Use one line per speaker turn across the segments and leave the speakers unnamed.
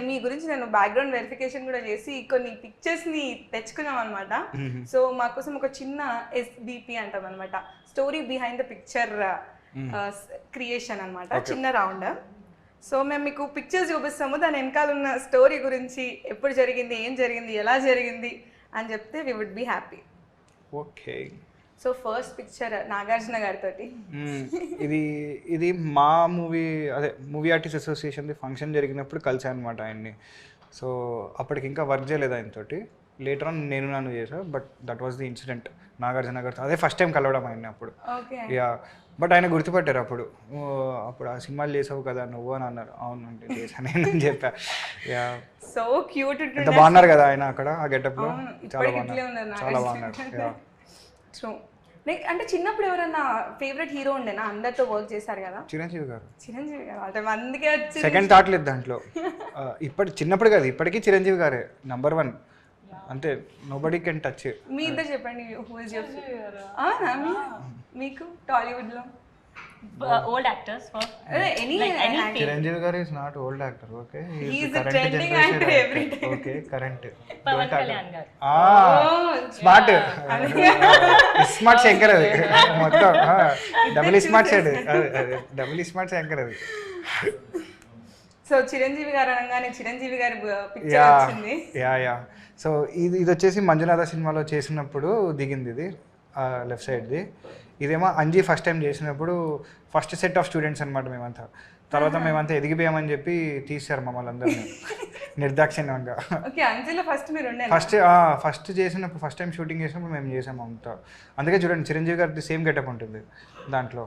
మీ గురించి నేను background verification కూడా చేసి కొన్ని పిక్చర్స్ని తెచ్చుకున్నాం అనమాట. సో మాకోసం ఒక చిన్న SBP అంటాం అనమాట, story behind the picture creation అనమాట, చిన్న రౌండ్. సో మేము మీకు పిక్చర్స్ చూపిస్తాము, దాని వెనకాల ఉన్న స్టోరీ గురించి, ఎప్పుడు జరిగింది, ఏం జరిగింది, ఎలా జరిగింది అని చెప్తే we would be happy.
Okay.
So first picture Nagarjuna గారితో.
ఇది మా మూవీ ఆర్టిస్ట్ అసోసియేషన్ది ఫంక్షన్ జరిగినప్పుడు కలిసాను అనమాట ఆయన్ని. సో అప్పటికి ఇంకా వర్క్ చేయలేదు ఆయనతోటి. లేటర్ ఆన్ నన్ను చేసా, but that was the incident. Nagarjuna గారితో అదే ఫస్ట్ టైం కలవడం ఆయన్ని అప్పుడు. యా, బట్ ఆయన గుర్తుపట్టారు అప్పుడు ఆ సినిమాలు చేసావు కదా నువ్వు అని అన్నారు. అవునండి చేశాను నేను చెప్పా. Yeah,
so cute.
ఎంత బాగున్నారు కదా ఆయన అక్కడ ఆ గెటప్లో, చాలా బాగున్నారు. యా,
అంటే చిన్నప్పుడు ఎవరన్నా ఫేవరెట్ హీరో ఉండేనా? అందరితో వర్క్ చేశారు కదా.
చిరంజీవి గారు
అంటే అందుకే వచ్చింది.
సెకండ్ థాట్ లేదు దాంట్లో. చిన్నప్పుడు కాదు, ఇప్పటికీ చిరంజీవి గారే నంబర్ 1. అంతే, నోబడీ కెన్ టచ్.
మీ ఇంత చెప్పండి, మీకు టాలీవుడ్ లో
old actors for
any
Chiranjeevi garu is not old actor. Okay,
he is a trending actor every day.
Okay, current.
Pavan Kalyan garu.
Smart smart Shankar అది మొత్తం. Double smart side, double smart Shankar అది.
సో చిరంజీవి గారు అనగానే చిరంజీవి గారి పిక్చర్ వచ్చింది.
యా. సో ఇది వచ్చేసి మంజునాథ సినిమాలో చేసినప్పుడు దిగింది ఇది, లెఫ్ట్ సైడ్ది. ఇదేమో అంజీ ఫస్ట్ టైం చేసినప్పుడు ఫస్ట్ సెట్ ఆఫ్ స్టూడెంట్స్ అనమాట మేమంతా. తర్వాత మేమంతా ఎదిగిపోయామని చెప్పి తీశారు మమ్మల్ని అందరినీ నిర్దాక్షిణ్యంగా. ఫస్ట్ చేసినప్పుడు, ఫస్ట్ టైం షూటింగ్ చేసినప్పుడు మేము చేసాము అంతా. అందుకే చూడండి చిరంజీవి గారి సేమ్ గెటప్ ఉంటుంది దాంట్లో.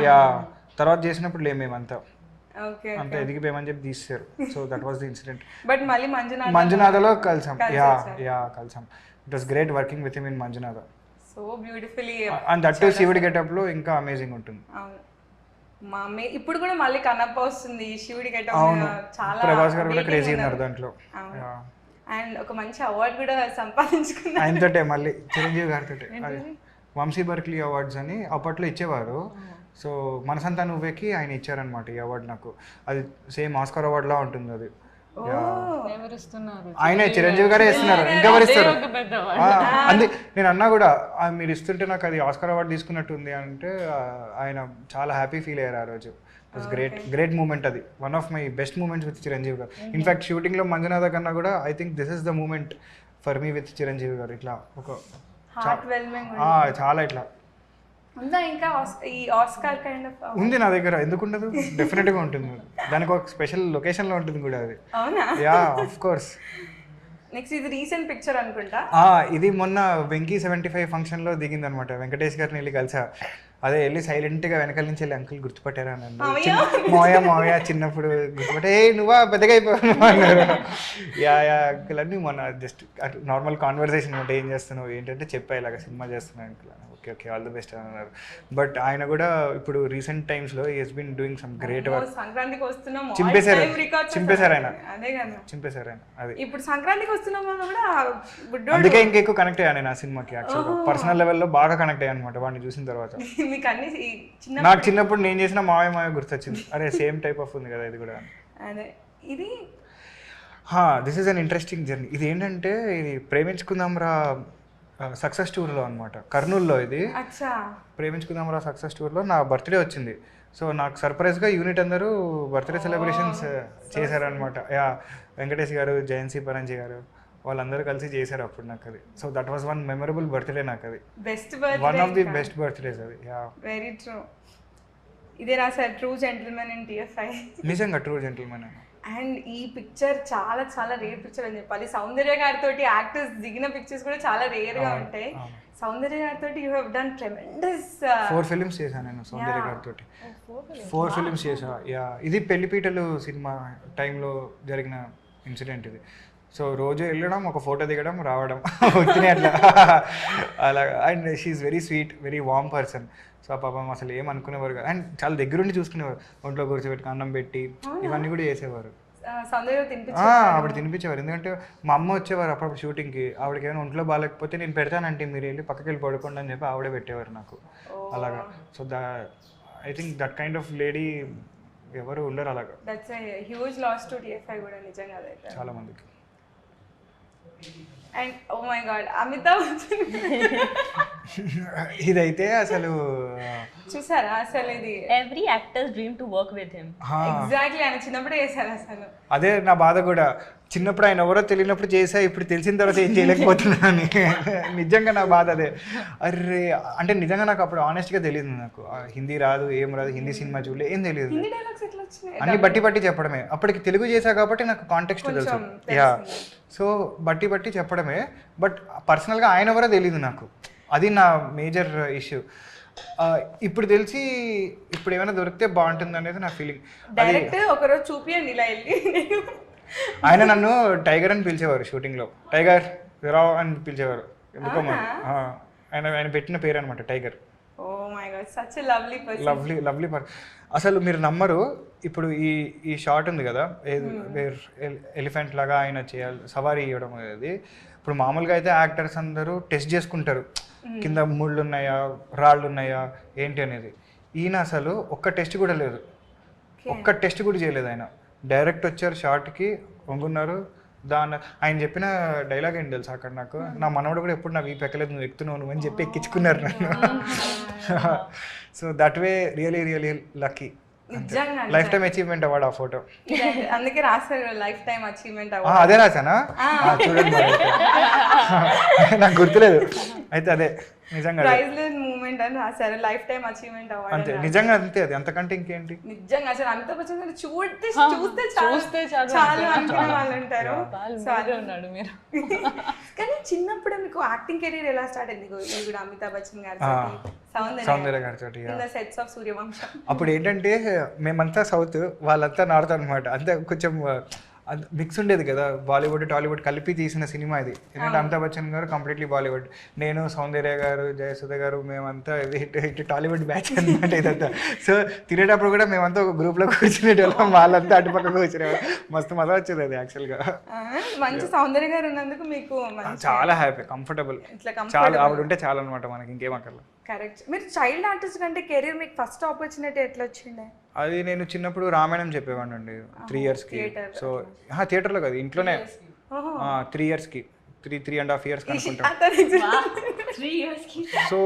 యా, తర్వాత చేసినప్పుడు లేము మేమంతా, అంతా ఎదిగిపోయామని చెప్పి తీసారు. So that was the incident.
But మళ్ళీ
మంజునాథలో కలిసాం. యా కలిసాం. It was great working with him in Manjunatha.
So beautifully.
And that to శివుడి గెటప్ లో ఇంకా అమేజింగ్ ఉంటుంది.
ఇప్పుడు కూడా మళ్ళీ కనప్ప వస్తుంది శివుడి గెటప్. చాలా
ప్రభాస్ గారు కూడా క్రేజీ ఉన్నారు దాంట్లో.
అండ్ ఒక మంచి అవార్డు కూడా సంపాదించుకున్నారు
ఆయనతోటే, మళ్ళీ చిరంజీవి గారితో. వంశీ బర్క్లీ అవార్డ్స్ అని అప్పట్లో ఇచ్చేవారు. సో మనసంతా నువ్వేకి ఆయన ఇచ్చారనమాట ఈ అవార్డు నాకు. అది సేమ్ ఆస్కార్ అవార్డ్ లా ఉంటుంది అది. ఆయనే చిరంజీవి గారే ఇస్తున్నారు, ఇంకెవరు ఇస్తారు? అంతే నేను అన్నా కూడా, మీరు ఇస్తుంటే నాకు అది ఆస్కార్ అవార్డు తీసుకున్నట్టు ఉంది అంటే ఆయన చాలా హ్యాపీ ఫీల్ అయ్యారు ఆ రోజు. It's great moment. అది one of my best moments with Chiranjeevi garu. In fact షూటింగ్లో మంజునాథ కన్నా కూడా I think this is the moment for me with Chiranjeevi garu. ఇట్లా ఒక చాలా ఇట్లా
ఇంకా ఈ ఆస్కార్ కైండ్ ఆఫ్
ఉంది నా దగ్గర. ఎందుకు ఉండదు? డెఫినెట్ గా ఉంటుంది. దానికి ఒక స్పెషల్ లొకేషన్ లో ఉంటుంది కూడా అది.
అవునా?
Yeah, of course.
నెక్స్ట్ ఇది రీసెంట్ పిక్చర్ అనుకుంటా.
ఇది మొన్న వెంకీ 75 ఫంక్షన్ లో దిగింది అనమాట. వెంకటేష్ గారిని వెళ్ళి కలిసా. అదే వెళ్ళి సైలెంట్ గా వెనకాల నుంచి వెళ్ళి అంకుల్ గుర్తుపట్టారా అని అన్నారు. మావయ్య చిన్నప్పుడు గుర్తుపట్టే, నువ్వా పెద్దగా అయిపోయావు అన్నారు. యా అంకుల్ అని మొన్న జస్ట్ నార్మల్ కాన్వర్సేషన్ అనమాట. ఏం చేస్తున్నావు ఏంటంటే చెప్పా, ఇలాగ సినిమా చేస్తున్నావు uncle. Okay all the best అని అన్నారు. బట్ ఆయన కూడా ఇప్పుడు రీసెంట్ టైమ్స్ లో he has been doing some great work.
సంక్రాంతికి వస్తున్నాం,
చింపేశారు ఆయన. అది
ఇప్పుడు సంక్రాంతికి వస్తున్నాం కూడా.
అందుకే ఇంకా ఎక్కువ కనెక్ట్ అయ్యాను నేను ఆ సినిమాకి. యాక్చువల్గా పర్సనల్ లెవెల్లో బాగా కనెక్ట్ అయ్యాను అనమాట వాడిని చూసిన తర్వాత. నాకు చిన్నప్పుడు నేను చేసిన మావయ్య గుర్తొచ్చింది. అరే సేమ్ టైప్ ఆఫ్ ఉంది కదా ఇది కూడా.
ఇది
this is an interesting journey. ఇది ఏంటంటే ఇది ప్రేమించుకుందాం రా సక్సెస్ టూర్లో అనమాట, కర్నూలులో. ఇది ప్రేమించుకుందాం రా సక్సెస్ టూర్లో నా బర్త్డే వచ్చింది. సో నాకు సర్ప్రైజ్గా యూనిట్ అందరూ బర్త్డే సెలబ్రేషన్స్ చేశారనమాట. యా, వెంకటేష్ గారు, జయంతి పరంజీ గారు వాళ్ళందరూ కలిసి చేశారు అప్పుడు నాకు అది. So that was one memorable birthday నాకు. అది one of the best birthdays అది. Yeah,
very true. ఇదే రాశారు ట్రూ జెంటిల్మెన్ ఇన్ TFI.
నిజంగా ట్రూ జెంటిల్మెన్ అని.
అండ్ ఈ పిక్చర్ చాలా చాలా రేర్ పిక్చర్ అని చెప్పాలి. సౌందర్య గారితో యాక్టర్స్ దిగిన పిక్చర్స్ కూడా చాలా రేర్ గా ఉంటాయి. సౌందర్య గారితో you have done tremendous.
4 films చేశాను నేను సౌందర్య గారితో. 4 ఫిల్మ్స్ చేశా. యా, ఇది పెళ్లిపీటలు సినిమా టైంలో జరిగిన ఇన్సిడెంట్ ఇది. సో రోజు వెళ్ళడం, ఒక ఫోటో దిగడం, రావడం వచ్చినాయి అట్లా అలాగా. And she is very sweet, very warm person. So పాపం అసలు ఏమనుకునేవారు కాదు. అండ్ చాలా దగ్గరుండి చూసుకునేవారు. ఒంట్లో కూర్చోబెట్టుకు అన్నం పెట్టి ఇవన్నీ కూడా చేసేవారు. ఆవిడ తినిపించేవారు. ఎందుకంటే మా అమ్మ వచ్చేవారు అప్పుడప్పుడు షూటింగ్కి. ఆవిడకి ఏమైనా ఒంట్లో బాగాలేకపోతే నేను పెడతానంటే మీరు వెళ్ళి పక్కకి వెళ్ళి పడుకోండి అని చెప్పి ఆవిడే పెట్టేవారు నాకు అలాగా. So I think that kind of lady ఎవరు ఉండరు అలాగా
that's huge loss to TFI కూడా నిజంగా అదైతే.
చాలా మందికి.
And oh my god Amitabh Bachchan
ఇదైతే అసలు
చూసారా అసలు ఇది
Every actor's dream to work with him.
Exactly ఆయన చిన్నప్పుడే చేశారు అసలు.
అదే నా బాధ కూడా, చిన్నప్పుడు ఆయన ఎవరో తెలియనప్పుడు చేసా, ఇప్పుడు తెలిసిన తర్వాత ఏం చేయలేకపోతున్నాను. నిజంగా నా బాధ అదే. అరే అంటే నిజంగా నాకు అప్పుడు ఆనెస్ట్గా తెలియదు, నాకు హిందీ రాదు, ఏం రాదు, హిందీ సినిమా చూడలే, ఏం తెలియదు.
హిందీ డైలాగ్స్ ఎట్లా వచ్చినాయి?
అన్ని బట్టి చెప్పడమే. అప్పటికి తెలుగు చేశా కాబట్టి నాకు కాంటెక్స్ట్ తెలుసు. యా, సో బట్టి చెప్పడమే. బట్ పర్సనల్గా ఆయన ఎవరో తెలియదు నాకు, అది నా మేజర్ ఇష్యూ. ఇప్పుడు తెలిసి ఇప్పుడు ఏమైనా దొరికితే బాగుంటుంది అనేది నా ఫీలింగ్.
డైరెక్ట్ ఒకరోజు చూపియండి ఇలా వెళ్ళి.
ఆయన నన్ను టైగర్ అని పిలిచేవారు షూటింగ్లో, టైగర్ రావ్ అని పిలిచేవారు. ఎందుకో మరి ఆయన పెట్టిన పేరు అనమాట tiger.
Oh my god, such a lovely person.
Lovely person. అసలు మీరు నమ్మరు, ఇప్పుడు ఈ షాట్ ఉంది కదా, ఎలిఫెంట్ లాగా ఆయన చేయాలి, సవారీ ఇవ్వడం అనేది. ఇప్పుడు మామూలుగా అయితే యాక్టర్స్ అందరూ టెస్ట్ చేసుకుంటారు, కింద ముళ్ళు ఉన్నాయా, రాళ్ళు ఉన్నాయా ఏంటి అనేది. ఈయన అసలు ఒక్క టెస్ట్ కూడా లేదు, ఒక్క టెస్ట్ కూడా చేయలేదు. ఆయన డైరెక్ట్ వచ్చారు షార్ట్కి, వంగున్నారు. ఆయన చెప్పిన డైలాగ్ ఏంటి తెలుసా అక్కడ నాకు, నా మనవడు కూడా ఎప్పుడు నా వీపు ఎక్కలేదు, నువ్వు ఎక్కుతున్నావు నువ్వు అని చెప్పి ఎక్కించుకున్నారు నన్ను. So that way really lucky.
నిజంగా
లైఫ్ టైమ్ అచీవ్మెంట్ అవార్డ్ ఆ ఫోటో.
అందుకే రాస్తారు లైఫ్ టైమ్ అచీవ్మెంట్
అదే రాసానా, చూడండి నాకు గుర్తులేదు. అయితే అదే నిజంగా
ప్రైజ్లెస్ మూమెంట్ అని రాశారు, లైఫ్ టైమ్ అచీవ్మెంట్ అవార్డ్.
అంతే, నిజంగా అంతే. అది అంతకంటే ఇంకేంటి.
నిజంగా అసలు అంత వచ్చింది చూస్తే చాలు అనుకునే వాళ్ళు ఉంటారు.
ఉన్నాడు మీరు.
కానీ చిన్నప్పుడే మీకు యాక్టింగ్ కెరీర్ ఎలా స్టార్ట్ అయింది? ఇది కూడా అమితాబ్ బచ్చన్ గారి
సౌందర్య గారితో
సెట్స్ ఆఫ్ సూర్యవంశం.
అప్పుడు ఏంటంటే మేమంతా సౌత్, వాళ్ళంతా నార్త్ అనమాట. అంతే కొంచెం మిక్స్ ఉండేది కదా, బాలీవుడ్ టాలీవుడ్ కలిపి తీసిన సినిమా ఇది. ఎందుకంటే అమితాబ్ బచ్చన్ గారు కంప్లీట్లీ బాలీవుడ్, నేను సౌందర్య గారు జయసుధ గారు మేమంతా ఇటు టాలీవుడ్ బ్యాచ్ అనమాట ఇదంతా. సో తినేటప్పుడు కూడా మేమంతా ఒక గ్రూప్లో కూర్చునేటోళ్ళం, వాళ్ళంతా అటుపక్క కూర్చునేవాళ్ళు. మస్తు మజా వచ్చేది అది యాక్చువల్గా.
మంచి సౌందర్య గారు ఉన్నందుకు మీకు
చాలా హ్యాపీ, కంఫర్టబుల్, చాలా ఆవిడ ఉంటే చాలా అనమాట, మనకి ఇంకేం అక్కర్లేదు.
కరెక్ట్. మీరు చైల్డ్ ఆర్టిస్ట్ కంటే కెరీర్ మీకు ఫస్ట్ ఆపర్చునిటీ ఎట్లా వచ్చిండే?
అది నేను చిన్నప్పుడు రామాయణం చెప్పేవాడిని అండి 3 ఇయర్స్కి. సో థియేటర్లో కాదు, ఇంట్లోనే 3 ఇయర్స్కి, 3.5 ఇయర్స్ అనుకుంటా.
3 years.
సో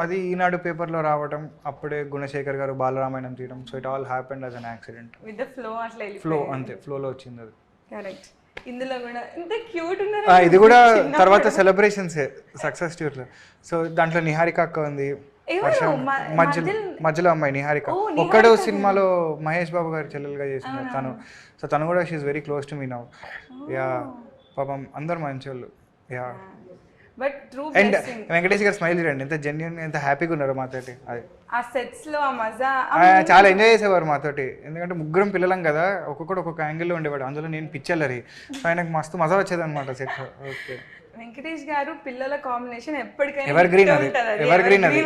అది ఈనాడు పేపర్లో రావడం, అప్పుడే గుణశేఖర్ గారు బాలరామాయణం తీయడం. So it all happened as an accident.
With the flow అట్లా
ఫ్లో, అంతే, ఫ్లోలో వచ్చింది అది.
కరెక్ట్. ఇందులో కూడా ఇంత క్యూట్ ఉన్నారు.
ఇది కూడా తర్వాత సెలబ్రేషన్స్ సక్సెస్ టూర్లో. సో దాంట్లో నిహారిక అక్క ఉంది, మధ్యలో అమ్మాయి నిహారిక. ఒక్కడు సినిమాలో మహేష్ బాబు గారి చెల్లెలుగా చేసింది తను. సో తను కూడా she is very close to me now. Yeah, పాపం అందరు మంచి వాళ్ళు. Yeah,
but true
and Venkatesh garu smile చూడండి, ఎంత జెన్యున్, ఎంత హ్యాపీగా ఉన్నారు మాతోటి. అది
ఆ సెట్స్ లో ఆ మజా
చాలా ఎంజాయ్ చేసేవారు మాతోటి. ఎందుకంటే ముగ్గురం పిల్లలం కదా, ఒక్కొక్కడు ఒక్కొక్క యాంగిల్లో ఉండేవాడు. అందులో నేను పిచ్చల్లరి, సో ఆయనకు మస్తు మజా వచ్చేది అనమాట సెట్. ఓకే,
వెంకటేష్ గారు పిల్లల కాంబినేషన్ ఎప్పటికైనా
ఎవర్ గ్రీన్ అది, ఎవర్ గ్రీన్ అది.